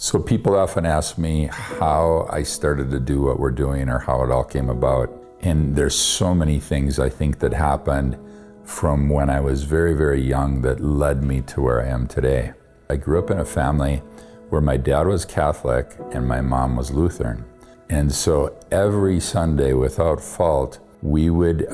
So people often ask me how I started to do what we're doing or how it all came about. And there's so many things I think that happened from when I was very, very young that led me to where I am today. I grew up in a family where my dad was Catholic and my mom was Lutheran. And so every Sunday, without fault, we would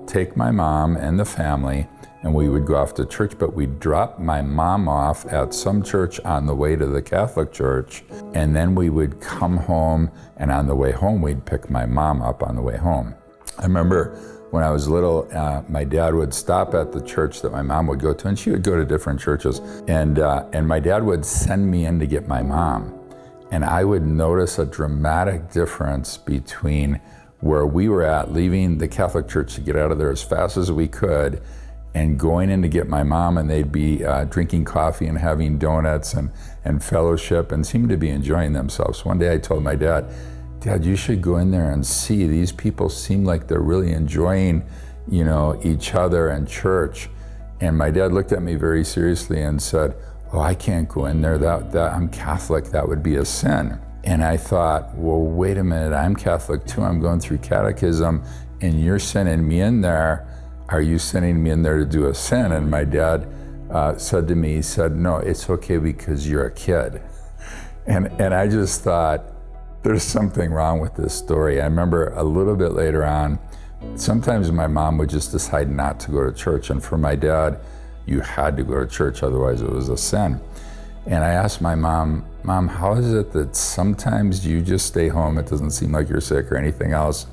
take my mom and the family and we would go off to church, but we'd drop my mom off at some church on the way to the Catholic church, and then we would come home, and on the way home, we'd pick my mom up on the way home. I remember when I was little, my dad would stop at the church that my mom would go to, and she would go to different churches, and my dad would send me in to get my mom. And I would notice a dramatic difference between where we were at, leaving the Catholic church to get out of there as fast as we could, and going in to get my mom, and they'd be drinking coffee and having donuts and fellowship and seemed to be enjoying themselves. One day I told my dad, "Dad, you should go in there and see. These people seem like they're really enjoying, each other and church." And my dad looked at me very seriously and said, "Oh, I can't go in there. That I'm Catholic. That would be a sin." And I thought, well, wait a minute. I'm Catholic too. I'm going through catechism, and you're sending me in there. Are you sending me in there to do a sin? And my dad said to me, he said, "No, it's okay because you're a kid." And I just thought, there's something wrong with this story. I remember a little bit later on, sometimes my mom would just decide not to go to church. And for my dad, you had to go to church, otherwise it was a sin. And I asked my mom, how is it that sometimes you just stay home, it doesn't seem like you're sick or anything else,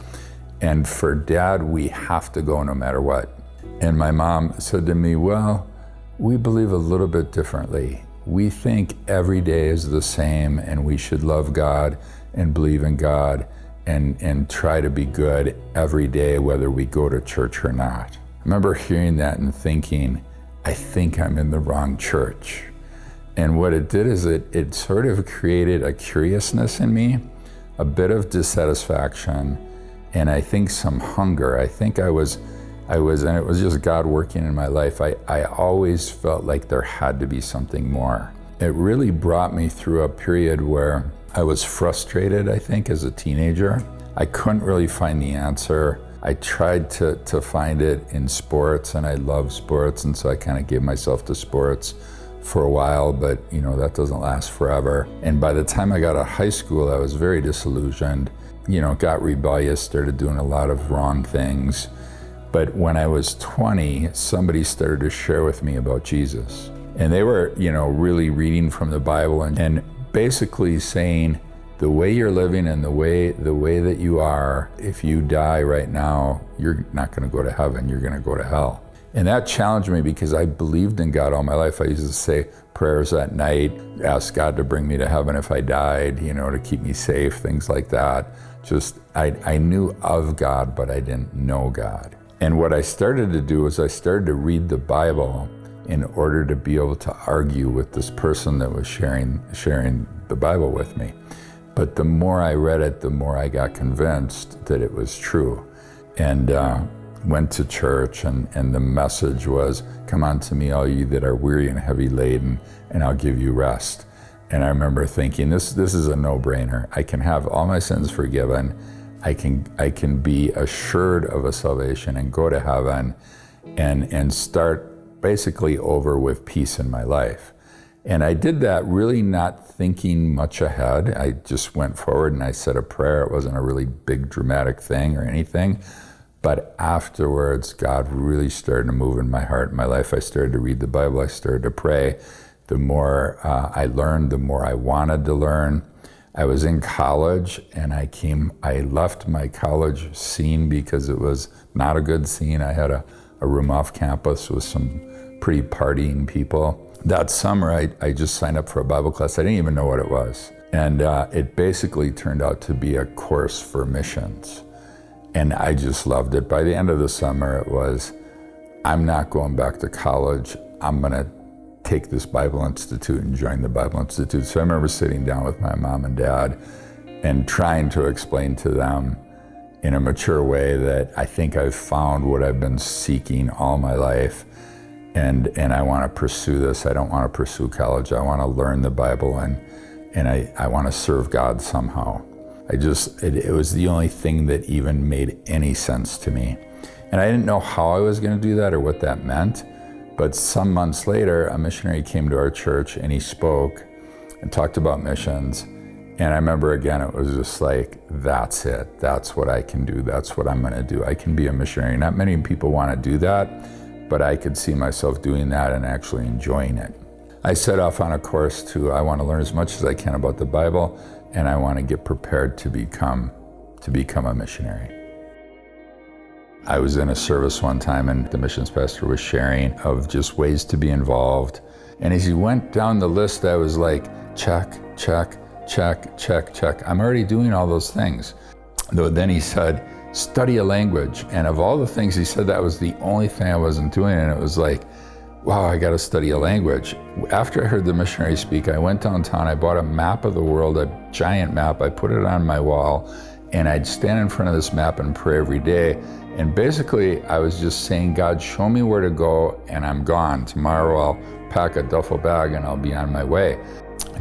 and for Dad, we have to go no matter what? And my mom said to me, well, we believe a little bit differently. We think every day is the same, and we should love God and believe in God and try to be good every day, whether we go to church or not. I remember hearing that and thinking, I think I'm in the wrong church. And what it did is it sort of created a curiousness in me, a bit of dissatisfaction, and I think some hunger. I think I was, and it was just God working in my life. I always felt like there had to be something more. It really brought me through a period where I was frustrated, I think, as a teenager. I couldn't really find the answer. I tried to find it in sports, and I love sports, and so I kind of gave myself to sports for a while, but that doesn't last forever. And by the time I got out of high school, I was very disillusioned, got rebellious, started doing a lot of wrong things. But when I was 20, somebody started to share with me about Jesus. And they were, really reading from the Bible and basically saying, the way you're living and the way that you are, if you die right now, you're not going to go to heaven, you're going to go to hell. And that challenged me because I believed in God all my life. I used to say prayers at night, ask God to bring me to heaven if I died, to keep me safe, things like that. Just, I knew of God, but I didn't know God. And what I started to do is I started to read the Bible in order to be able to argue with this person that was sharing the Bible with me. But the more I read it, the more I got convinced that it was true. And went to church, and the message was, come unto me, all you that are weary and heavy laden, and I'll give you rest. And I remember thinking, this is a no-brainer. I can have all my sins forgiven. I can be assured of a salvation and go to heaven and start basically over with peace in my life. And I did that really not thinking much ahead. I just went forward and I said a prayer. It wasn't a really big dramatic thing or anything. But afterwards, God really started to move in my heart and my life. I started to read the Bible. I started to pray. The more I learned, the more I wanted to learn. I was in college, and I left my college scene because it was not a good scene. I had a room off campus with some pretty partying people. That summer, I just signed up for a Bible class. I didn't even know what it was. And it basically turned out to be a course for missions. And I just loved it. By the end of the summer, it was, I'm not going back to college. I'm going to take this Bible Institute and join the Bible Institute. So I remember sitting down with my mom and dad and trying to explain to them in a mature way that I think I've found what I've been seeking all my life. And I want to pursue this. I don't want to pursue college. I want to learn the Bible and and I want to serve God somehow. It was the only thing that even made any sense to me. And I didn't know how I was going to do that or what that meant. But some months later, a missionary came to our church and he spoke and talked about missions. And I remember again, it was just like, that's it. That's what I can do. That's what I'm going to do. I can be a missionary. Not many people want to do that, but I could see myself doing that and actually enjoying it. I set off on a course I want to learn as much as I can about the Bible, and I want to get prepared to become a missionary. I was in a service one time and the missions pastor was sharing of just ways to be involved. And as he went down the list, I was like, check, check, check, check, check. I'm already doing all those things. Though then he said, study a language. And of all the things he said, that was the only thing I wasn't doing. And it was like, wow, I got to study a language. After I heard the missionary speak, I went downtown, I bought a map of the world, a giant map. I put it on my wall and I'd stand in front of this map and pray every day. And basically, I was just saying, God, show me where to go, and I'm gone. Tomorrow, I'll pack a duffel bag, and I'll be on my way.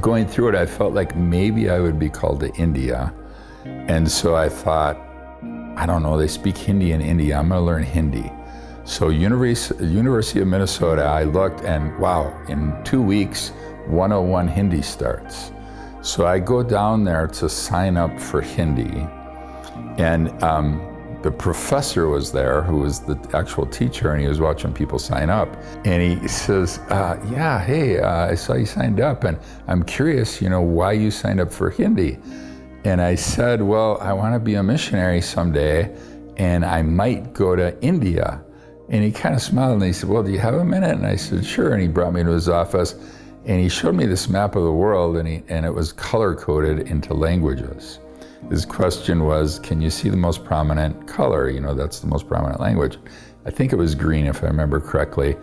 Going through it, I felt like maybe I would be called to India. And so I thought, I don't know, they speak Hindi in India. I'm going to learn Hindi. So University of Minnesota, I looked, and wow, in 2 weeks, 101 Hindi starts. So I go down there to sign up for Hindi. And the professor was there, who was the actual teacher, and he was watching people sign up. And he says, I saw you signed up, and I'm curious, why you signed up for Hindi. And I said, well, I want to be a missionary someday, and I might go to India. And he kind of smiled, and he said, well, do you have a minute? And I said, sure. And he brought me to his office, and he showed me this map of the world, and it was color-coded into languages. His question was, can you see the most prominent color? That's the most prominent language. I think it was green, if I remember correctly.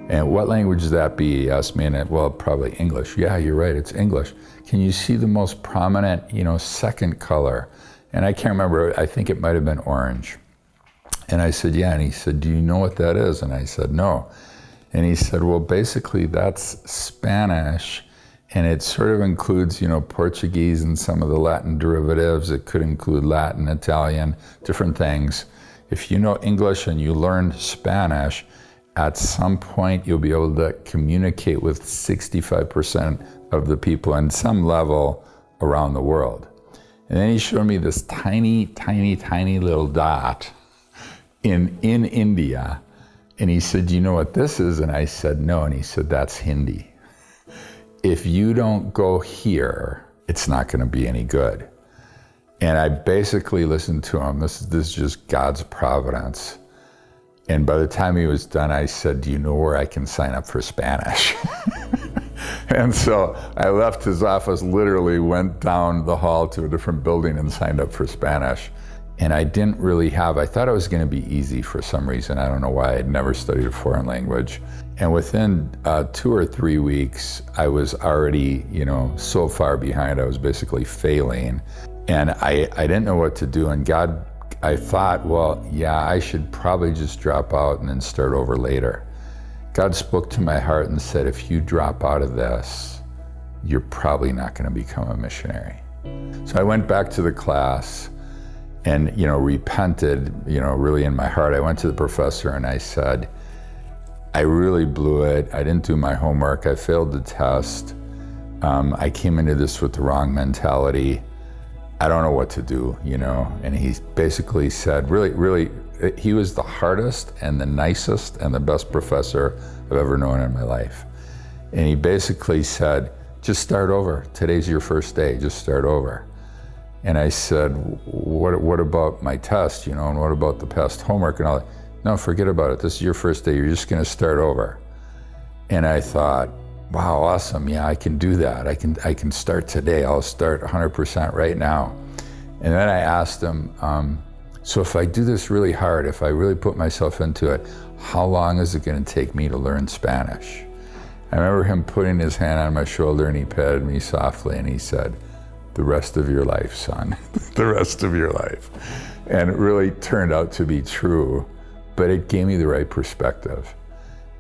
And what language would that be? He asked me, and well, probably English. Yeah, you're right, it's English. Can you see the most prominent, second color? And I can't remember, I think it might have been orange. And I said, yeah, and he said, do you know what that is? And I said, no. And he said, well, basically that's Spanish. And it sort of includes, Portuguese and some of the Latin derivatives. It could include Latin, Italian, different things. If you know English and you learn Spanish, at some point you'll be able to communicate with 65% of the people on some level around the world. And then he showed me this tiny, tiny, tiny little dot in India. And he said, do you know what this is? And I said, no. And he said, that's Hindi. If you don't go here, it's not going to be any good. And I basically listened to him. This is just God's providence. And by the time he was done, I said, do you know where I can sign up for Spanish? And so I left his office, literally went down the hall to a different building and signed up for Spanish. And I didn't really I thought it was going to be easy for some reason. I don't know why. I'd never studied a foreign language. And within 2 or 3 weeks, I was already, so far behind, I was basically failing. And I didn't know what to do. And God, I thought, well, yeah, I should probably just drop out and then start over later. God spoke to my heart and said, if you drop out of this, you're probably not going to become a missionary. So I went back to the class and, repented, really in my heart. I went to the professor and I said, I really blew it. I didn't do my homework. I failed the test. I came into this with the wrong mentality. I don't know what to do, And he basically said, really, he was the hardest and the nicest and the best professor I've ever known in my life. And he basically said, just start over. Today's your first day, just start over. And I said, what about my test, and what about the past homework and all that? No, forget about it. This is your first day. You're just going to start over. And I thought, wow, awesome. Yeah, I can do that. I can start today. I'll start 100% right now. And then I asked him, so if I do this really hard, if I really put myself into it, how long is it going to take me to learn Spanish? I remember him putting his hand on my shoulder and he patted me softly and he said, the rest of your life, son, the rest of your life. And it really turned out to be true. But it gave me the right perspective.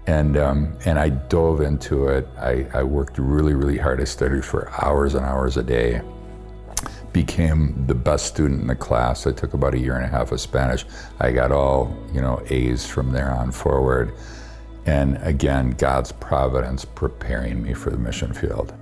And I dove into it. I worked really, really hard. I studied for hours and hours a day. Became the best student in the class. I took about 1.5 years of Spanish. I got all, A's from there on forward. And again, God's providence preparing me for the mission field.